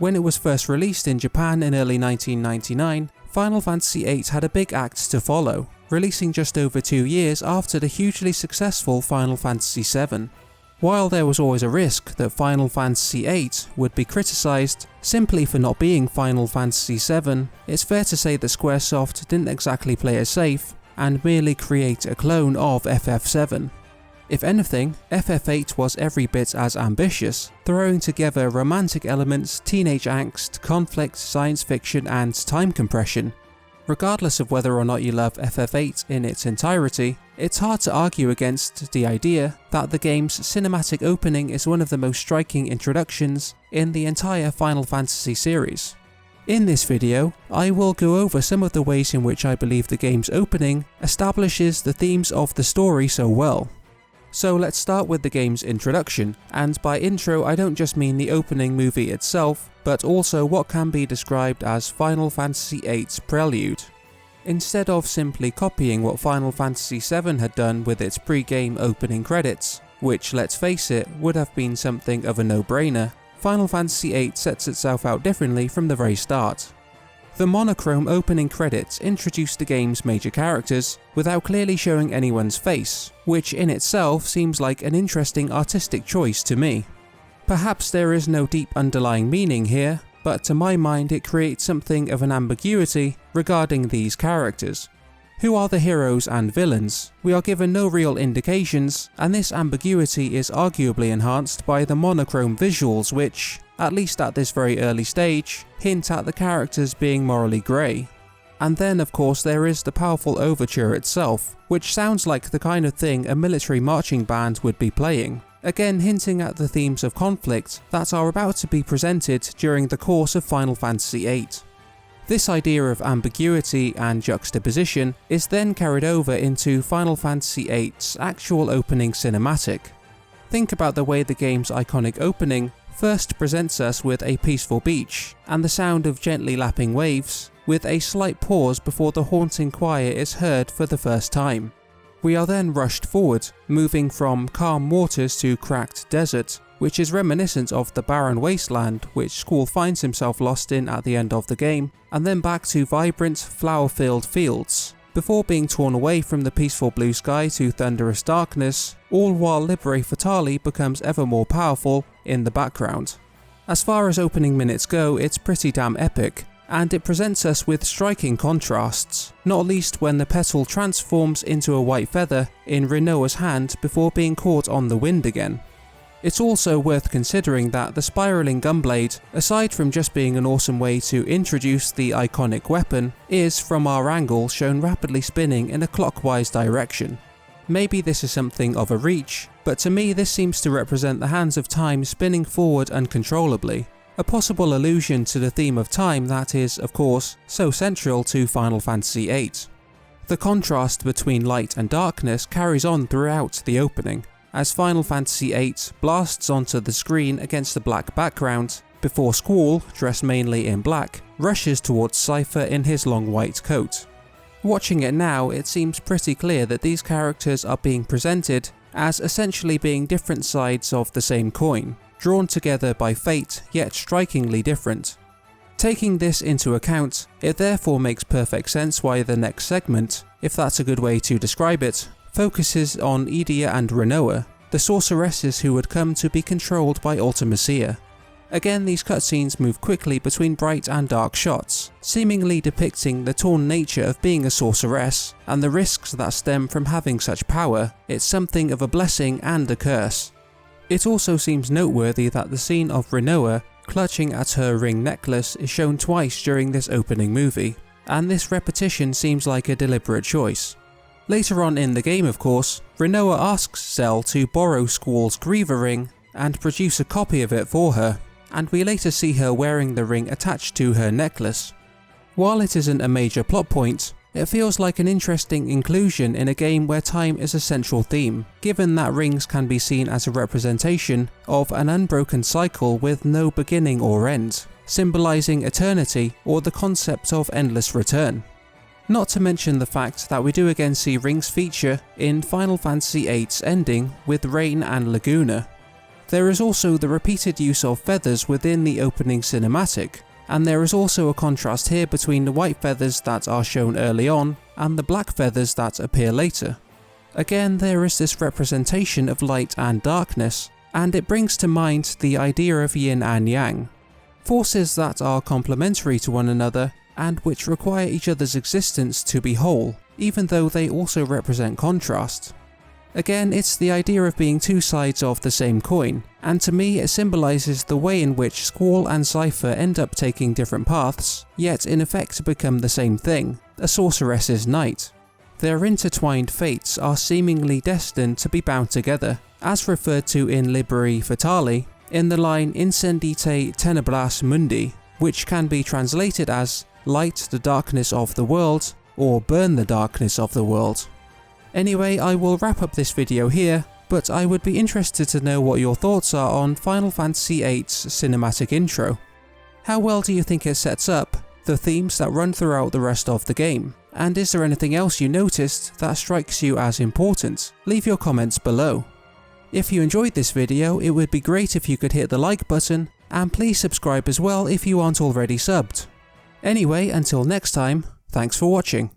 When it was first released in Japan in early 1999, Final Fantasy VIII had a big act to follow, releasing just over 2 years after the hugely successful Final Fantasy VII. While there was always a risk that Final Fantasy VIII would be criticised simply for not being Final Fantasy VII, it's fair to say that Squaresoft didn't exactly play it safe and merely create a clone of FF7. If anything, FF8 was every bit as ambitious, throwing together romantic elements, teenage angst, conflict, science fiction, and time compression. Regardless of whether or not you love FF8 in its entirety, it's hard to argue against the idea that the game's cinematic opening is one of the most striking introductions in the entire Final Fantasy series. In this video, I will go over some of the ways in which I believe the game's opening establishes the themes of the story so well. So let's start with the game's introduction, and by intro I don't just mean the opening movie itself, but also what can be described as Final Fantasy VIII's Prelude. Instead of simply copying what Final Fantasy VII had done with its pre-game opening credits, which, let's face it, would have been something of a no-brainer, Final Fantasy VIII sets itself out differently from the very start. The Monochrome opening credits introduce the game's major characters without clearly showing anyone's face, which in itself seems like an interesting artistic choice to me. Perhaps there is no deep underlying meaning here, but to my mind it creates something of an ambiguity regarding these characters. Who are the heroes and villains? We are given no real indications, and this ambiguity is arguably enhanced by the monochrome visuals which, at least at this very early stage, hint at the characters being morally grey. And then of course there is the powerful overture itself, which sounds like the kind of thing a military marching band would be playing, again hinting at the themes of conflict that are about to be presented during the course of Final Fantasy VIII. This idea of ambiguity and juxtaposition is then carried over into Final Fantasy VIII's actual opening cinematic. Think about the way the game's iconic opening first presents us with a peaceful beach and the sound of gently lapping waves, with a slight pause before the haunting choir is heard for the first time. We are then rushed forward, moving from calm waters to cracked desert, which is reminiscent of the barren wasteland which Squall finds himself lost in at the end of the game, and then back to vibrant, flower-filled fields, before being torn away from the peaceful blue sky to thunderous darkness, all while Libere Fatale becomes ever more powerful in the background. As far as opening minutes go, it's pretty damn epic, and it presents us with striking contrasts, not least when the petal transforms into a white feather in Rinoa's hand before being caught on the wind again. It's also worth considering that the spiralling gunblade, aside from just being an awesome way to introduce the iconic weapon, is, from our angle, shown rapidly spinning in a clockwise direction. Maybe this is something of a reach, but to me this seems to represent the hands of time spinning forward uncontrollably, a possible allusion to the theme of time that is, of course, so central to Final Fantasy VIII. The contrast between light and darkness carries on throughout the opening, as Final Fantasy VIII blasts onto the screen against a black background, before Squall, dressed mainly in black, rushes towards Cypher in his long white coat. Watching it now, it seems pretty clear that these characters are being presented as essentially being different sides of the same coin, drawn together by fate, yet strikingly different. Taking this into account, it therefore makes perfect sense why the next segment, if that's a good way to describe it, focuses on Edea and Rinoa, the sorceresses who would come to be controlled by Ultimecia. Again, these cutscenes move quickly between bright and dark shots, seemingly depicting the torn nature of being a sorceress and the risks that stem from having such power. It's something of a blessing and a curse. It also seems noteworthy that the scene of Rinoa clutching at her ring necklace is shown twice during this opening movie, and this repetition seems like a deliberate choice. Later on in the game, of course, Rinoa asks Cell to borrow Squall's Griever ring and produce a copy of it for her, and we later see her wearing the ring attached to her necklace. While it isn't a major plot point, it feels like an interesting inclusion in a game where time is a central theme, given that rings can be seen as a representation of an unbroken cycle with no beginning or end, symbolising eternity or the concept of endless return. Not to mention the fact that we do again see rings feature in Final Fantasy VIII's ending with Rain and Laguna. There is also the repeated use of feathers within the opening cinematic, and there is also a contrast here between the white feathers that are shown early on and the black feathers that appear later. Again, there is this representation of light and darkness, and it brings to mind the idea of yin and yang, forces that are complementary to one another and which require each other's existence to be whole, even though they also represent contrast. Again, it's the idea of being two sides of the same coin, and to me it symbolises the way in which Squall and Cypher end up taking different paths, yet in effect become the same thing, a sorceress's knight. Their intertwined fates are seemingly destined to be bound together, as referred to in Liberi Fatali, in the line Incendite tenebras mundi, which can be translated as light the darkness of the world, or burn the darkness of the world. Anyway, I will wrap up this video here, but I would be interested to know what your thoughts are on Final Fantasy VIII's cinematic intro. How well do you think it sets up the themes that run throughout the rest of the game? And is there anything else you noticed that strikes you as important? Leave your comments below. If you enjoyed this video, it would be great if you could hit the like button, and please subscribe as well if you aren't already subbed. Anyway, until next time, thanks for watching.